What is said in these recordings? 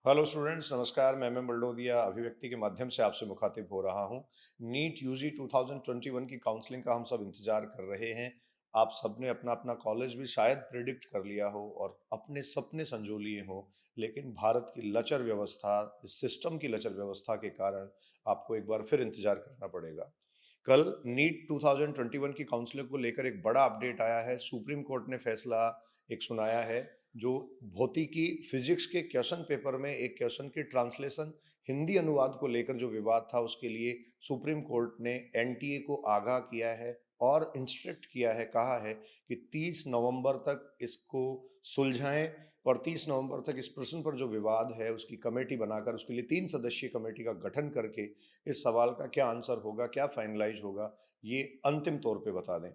Hello students, नमस्कार। मैं बलडोदिया अभिव्यक्ति के माध्यम से आपसे मुखातिब हो रहा हूं। नीट यूजी 2021 की काउंसलिंग का हम सब इंतजार कर रहे हैं। आप सबने अपना अपना कॉलेज भी शायद प्रिडिक्ट कर लिया हो और अपने सपने संजो लिए हो, लेकिन भारत की लचर व्यवस्था, इस सिस्टम की लचर व्यवस्था के कारण आपको एक बार फिर इंतजार करना पड़ेगा। कल नीट 2021 की काउंसलिंग को लेकर एक बड़ा अपडेट आया है। सुप्रीम कोर्ट ने फैसला एक सुनाया है, जो भौतिकी फिजिक्स के क्वेश्चन पेपर में एक क्वेश्चन की ट्रांसलेशन हिंदी अनुवाद को लेकर जो विवाद था, उसके लिए सुप्रीम कोर्ट ने एनटीए को आगाह किया है और इंस्ट्रक्ट किया है, कहा है कि 30 नवंबर तक इसको सुलझाएं और 30 नवंबर तक इस प्रश्न पर जो विवाद है उसकी कमेटी बनाकर उसके लिए 3 सदस्यीय कमेटी का गठन करके इस सवाल का क्या आंसर होगा, क्या फाइनलाइज होगा, ये अंतिम तौर पे बता दें।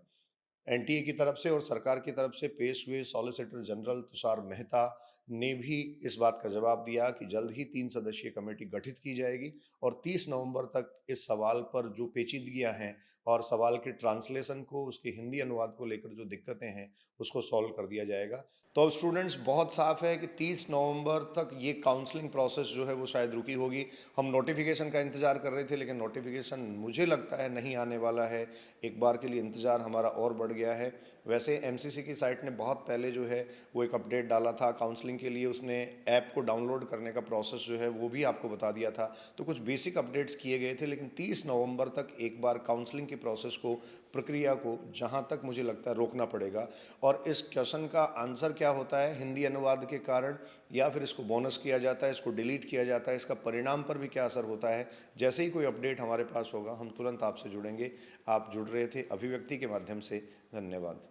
एनटीए की तरफ से और सरकार की तरफ से पेश हुए सॉलिसिटर जनरल तुषार मेहता ने भी इस बात का जवाब दिया कि जल्द ही 3 सदस्यीय कमेटी गठित की जाएगी और 30 नवंबर तक इस सवाल पर जो पेचीदगियां हैं और सवाल के ट्रांसलेशन को, उसके हिंदी अनुवाद को लेकर जो दिक्कतें हैं, उसको सॉल्व कर दिया जाएगा। तो अब स्टूडेंट्स, बहुत साफ है कि 30 नवंबर तक ये काउंसलिंग प्रोसेस जो है वो शायद रुकी होगी। हम नोटिफिकेशन का इंतजार कर रहे थे, लेकिन नोटिफिकेशन मुझे लगता है नहीं आने वाला है। एक बार के लिए इंतजार हमारा और बढ़ गया है। वैसे एमसीसी की साइट ने बहुत पहले जो है वो एक अपडेट डाला था काउंसलिंग के लिए। उसने ऐप को डाउनलोड करने का प्रोसेस जो है वो भी आपको बता दिया था। तो कुछ बेसिक अपडेट्स किए गए थे, लेकिन 30 नवंबर तक एक बार काउंसलिंग के प्रोसेस को, प्रक्रिया को, जहां तक मुझे लगता है रोकना पड़ेगा। और इस क्वेश्चन का आंसर क्या होता है हिंदी अनुवाद के कारण, या फिर इसको बोनस किया जाता है, इसको डिलीट किया जाता है, इसका परिणाम पर भी क्या असर होता है, जैसे ही कोई अपडेट हमारे पास होगा हम तुरंत आपसे जुड़ेंगे। आप जुड़ रहे थे अभिव्यक्ति के माध्यम से। धन्यवाद।